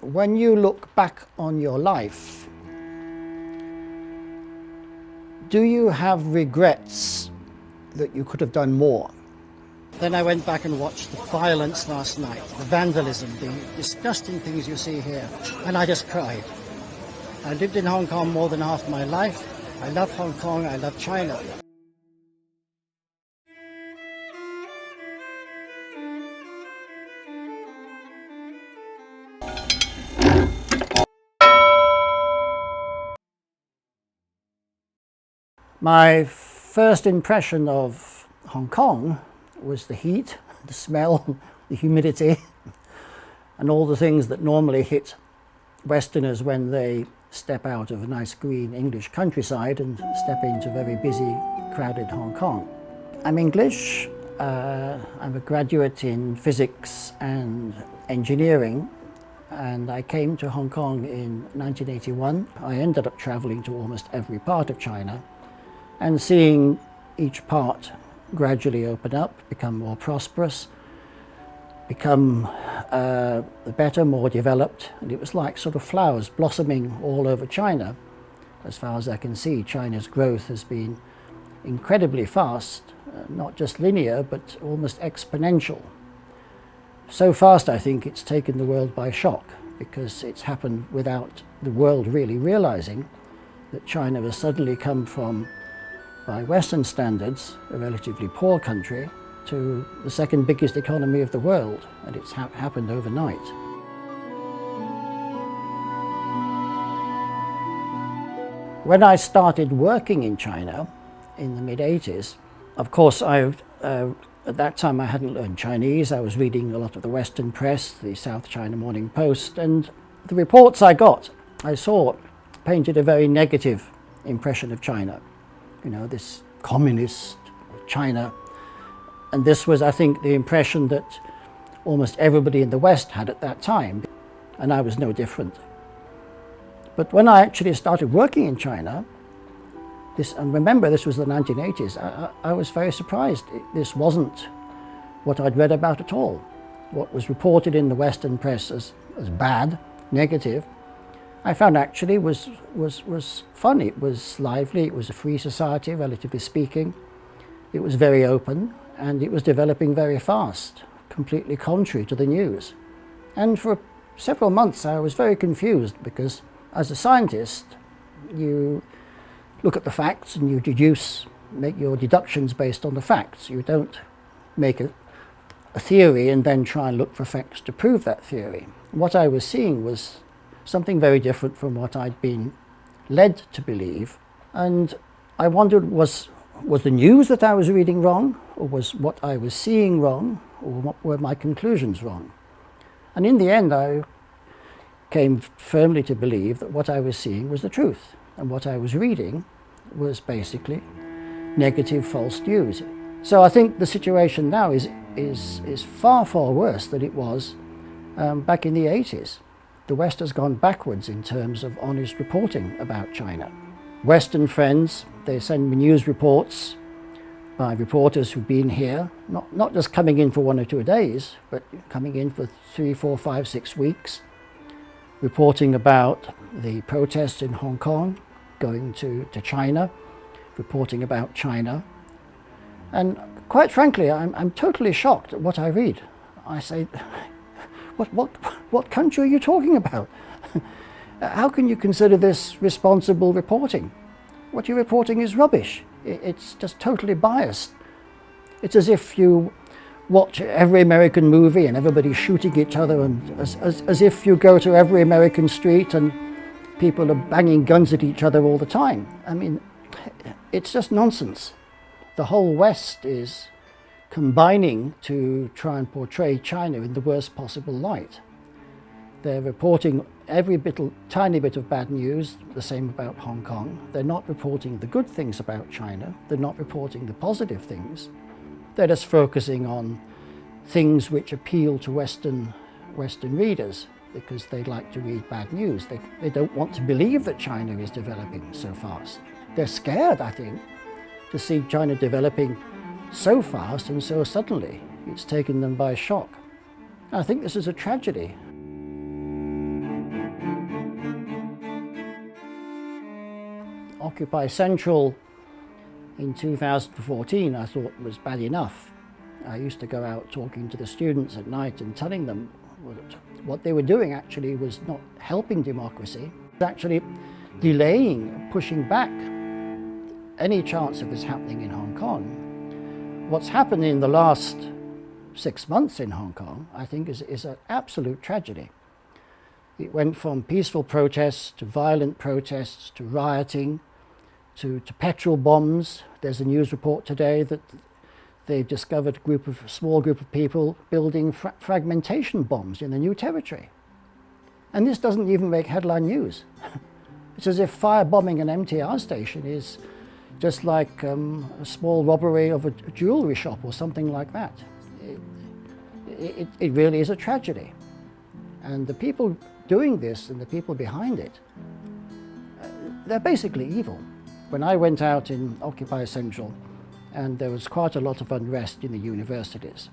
When you look back on your life, do you have regrets that you could have done more? Then I went back and watched the violence last night, the vandalism, the disgusting things you see here, and I just cried. I lived in Hong Kong more than half my life. I love Hong Kong, I love China. My first impression of Hong Kong was the heat, the smell, the humidity, and all the things that normally hit Westerners when they step out of a nice green English countryside and step into very busy, crowded Hong Kong. I'm English. I'm a graduate in physics and engineering, and I came to Hong Kong in 1981. I ended up traveling to almost every part of China and seeing each part gradually open up, become more prosperous, become better, more developed. And it was like sort of flowers blossoming all over China. As far as I can see, China's growth has been incredibly fast, not just linear, but almost exponential. So fast, I think, it's taken the world by shock, because it's happened without the world really realizing that China has suddenly come from, by Western standards, a relatively poor country, to the second biggest economy of the world, and it's happened overnight. When I started working in China in the mid-80s, of course, at that time I hadn't learned Chinese. I was reading a lot of the Western press, the South China Morning Post, and the reports I saw painted a very negative impression of China. You know, this communist China. And this was, I think, the impression that almost everybody in the West had at that time, and I was no different. But when I actually started working in China, and remember this was the 1980s, I was very surprised. This wasn't what I'd read about at all. What was reported in the Western press as bad, negative, I found actually was fun. It was lively, it was a free society, relatively speaking. It was very open, and it was developing very fast, completely contrary to the news. And for several months I was very confused, because as a scientist, you look at the facts and you make your deductions based on the facts. You don't make a theory and then try and look for facts to prove that theory. What I was seeing was something very different from what I'd been led to believe. And I wondered, was the news that I was reading wrong, or was what I was seeing wrong, or were my conclusions wrong? And in the end, I came firmly to believe that what I was seeing was the truth, and what I was reading was basically negative, false news. So I think the situation now is far, far worse than it was back in the 80s. The West has gone backwards in terms of honest reporting about China. Western friends, they send me news reports by reporters who've been here, not just coming in for 1 or 2 days, but coming in for 3, 4, 5, 6 weeks, reporting about the protests in Hong Kong, going to China, reporting about China. And quite frankly, I'm totally shocked at what I read. I say, what country are you talking about? How can you consider this responsible reporting? What you're reporting is rubbish. It's just totally biased. It's as if you watch every American movie and everybody's shooting each other, and as if you go to every American street and people are banging guns at each other all the time. I mean, it's just nonsense. The whole West is combining to try and portray China in the worst possible light. They're reporting every tiny bit of bad news, the same about Hong Kong. They're not reporting the good things about China. They're not reporting the positive things. They're just focusing on things which appeal to Western readers, because they like to read bad news. They don't want to believe that China is developing so fast. They're scared, I think, to see China developing so fast and so suddenly. It's taken them by shock. I think this is a tragedy. Occupy Central in 2014 I thought was bad enough. I used to go out talking to the students at night and telling them what they were doing actually was not helping democracy, actually delaying, pushing back any chance of this happening in Hong Kong. What's happened in the last 6 months in Hong Kong, I think, is an absolute tragedy. It went from peaceful protests to violent protests to rioting to petrol bombs. There's a news report today that they've discovered a small group of people building fragmentation bombs in the new territory. And this doesn't even make headline news. It's as if firebombing an MTR station is just like a small robbery of a jewelry shop or something like that. It really is a tragedy. And the people doing this and the people behind it, they're basically evil. When I went out in Occupy Central, and there was quite a lot of unrest in the universities,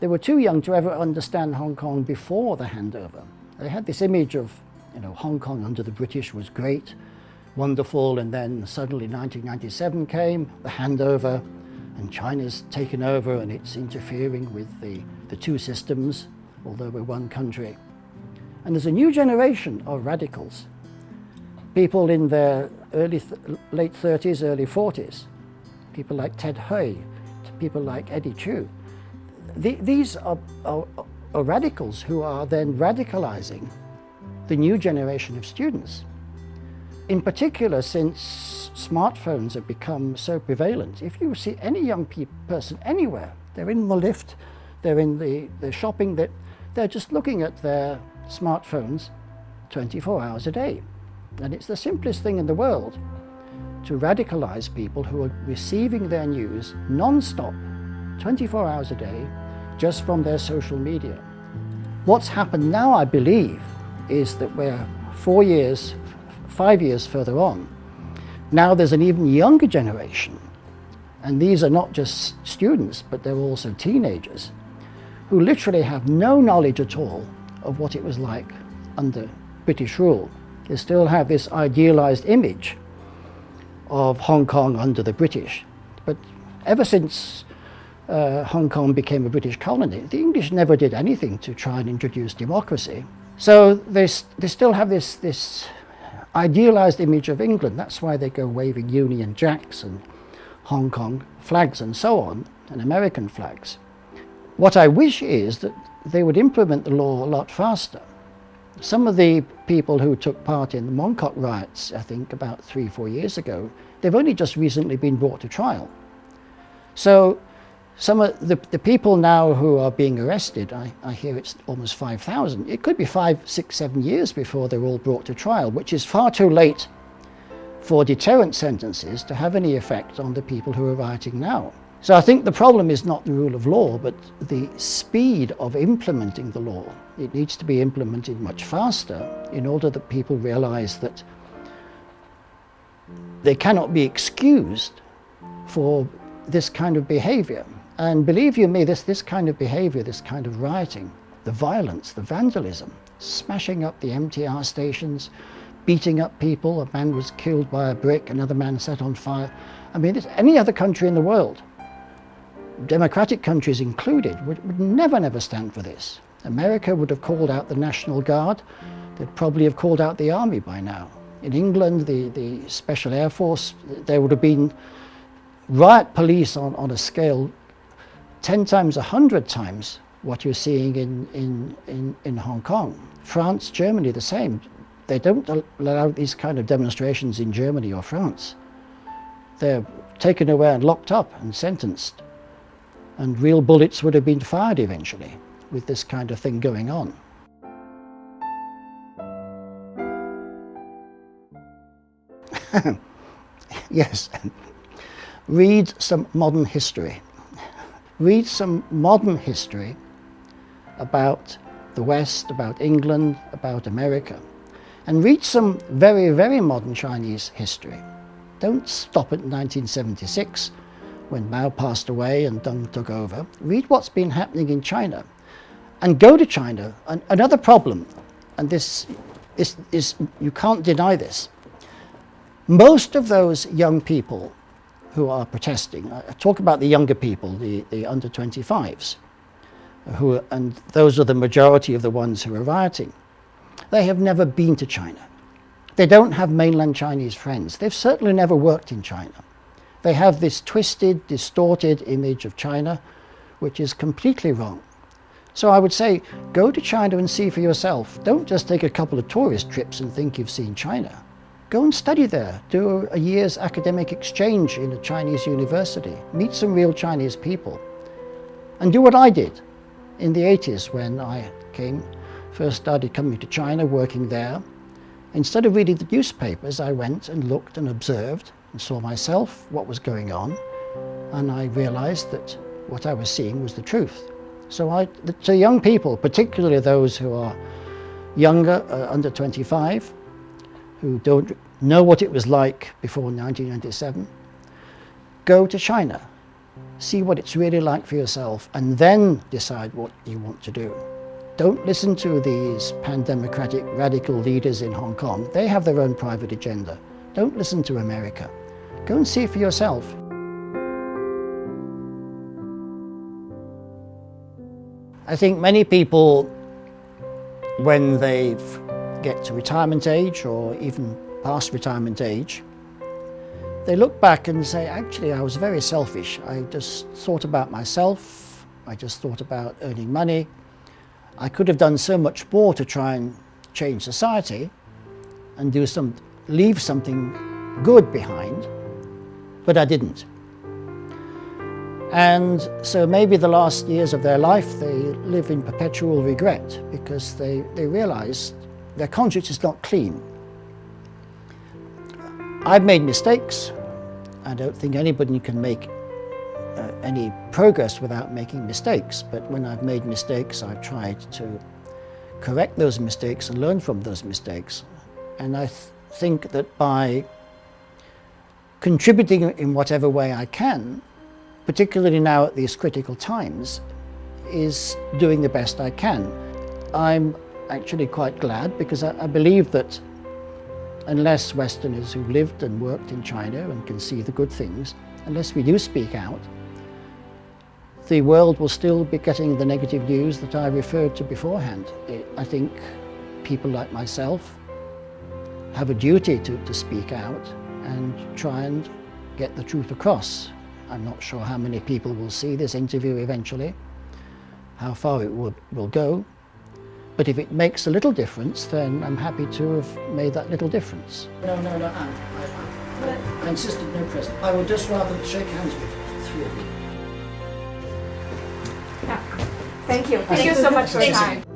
they were too young to ever understand Hong Kong before the handover. They had this image of, Hong Kong under the British was great, wonderful, and then suddenly 1997 came, the handover, and China's taken over and it's interfering with the two systems, although we're one country. And there's a new generation of radicals, people in their late 30s, early 40s, people like Ted Hui, people like Eddie Chu. These are radicals who are then radicalizing the new generation of students. In particular, since smartphones have become so prevalent, if you see any young person anywhere, they're in the lift, they're in the shopping, they're just looking at their smartphones 24 hours a day. And it's the simplest thing in the world to radicalize people who are receiving their news non-stop, 24 hours a day, just from their social media. What's happened now, I believe, is that we're 5 years further on. Now there's an even younger generation, and these are not just students, but they're also teenagers, who literally have no knowledge at all of what it was like under British rule. They still have this idealized image of Hong Kong under the British. But ever since Hong Kong became a British colony, the English never did anything to try and introduce democracy. So they still have this idealized image of England. That's why they go waving Union Jacks and Hong Kong flags and so on, and American flags. What I wish is that they would implement the law a lot faster. Some of the people who took part in the Mong Kok riots, I think about 3-4 years ago, they've only just recently been brought to trial. So some of the people now who are being arrested, I hear it's almost 5,000. It could be 5, 6, 7 years before they're all brought to trial, which is far too late for deterrent sentences to have any effect on the people who are rioting now. So I think the problem is not the rule of law, but the speed of implementing the law. It needs to be implemented much faster in order that people realize that they cannot be excused for this kind of behavior. And believe you me, this kind of behavior, this kind of rioting, the violence, the vandalism, smashing up the MTR stations, beating up people, a man was killed by a brick, another man set on fire. I mean, any other country in the world, democratic countries included, would never stand for this. America would have called out the National Guard. They'd probably have called out the army by now. In England, the Special Air Force, there would have been riot police on a scale 10 times, 100 times what you're seeing in Hong Kong. France, Germany, the same. They don't allow these kind of demonstrations in Germany or France. They're taken away and locked up and sentenced. And real bullets would have been fired eventually with this kind of thing going on. Yes. Read some modern history. Read some modern history about the West, about England, about America. And read some very modern Chinese history. Don't stop at 1976 when Mao passed away and Deng took over. Read what's been happening in China. And go to China. Another problem, and this is, you can't deny this, Most of those young people who are protesting, I talk about the younger people, the under 25s, and those are the majority of the ones who are rioting. They have never been to China. They don't have mainland Chinese friends. They've certainly never worked in China. They have this twisted, distorted image of China, which is completely wrong. So I would say, go to China and see for yourself. Don't just take a couple of tourist trips and think you've seen China. Go and study there. Do a year's academic exchange in a Chinese university. Meet some real Chinese people. And do what I did in the 80s when I first started coming to China, working there. Instead of reading the newspapers, I went and looked and observed and saw myself what was going on, and I realized that what I was seeing was the truth. So to young people, particularly those who are younger, under 25, who don't know what it was like before 1997, go to China, see what it's really like for yourself, and then decide what you want to do. Don't listen to these pan-democratic radical leaders in Hong Kong. They have their own private agenda. Don't listen to America. Go and see it for yourself. I think many people, when they get to retirement age or even past retirement age, they look back and say, actually, I was very selfish. I just thought about myself. I just thought about earning money. I could have done so much more to try and change society and leave something good behind, but I didn't. And so maybe the last years of their life they live in perpetual regret because they realize their conscience is not clean. I've made mistakes. I don't think anybody can make any progress without making mistakes, but when I've made mistakes, I've tried to correct those mistakes and learn from those mistakes. And I think that by contributing in whatever way I can, particularly now at these critical times, is doing the best I can. I'm actually quite glad because I believe that unless Westerners who lived and worked in China and can see the good things, unless we do speak out, the world will still be getting the negative news that I referred to beforehand. I think people like myself have a duty to speak out and try and get the truth across. I'm not sure how many people will see this interview eventually, how far it will go, but if it makes a little difference, then I'm happy to have made that little difference. No, Anne. I insisted no present. I would just rather shake hands with the three of you. Thank you. Thank you so much for your time.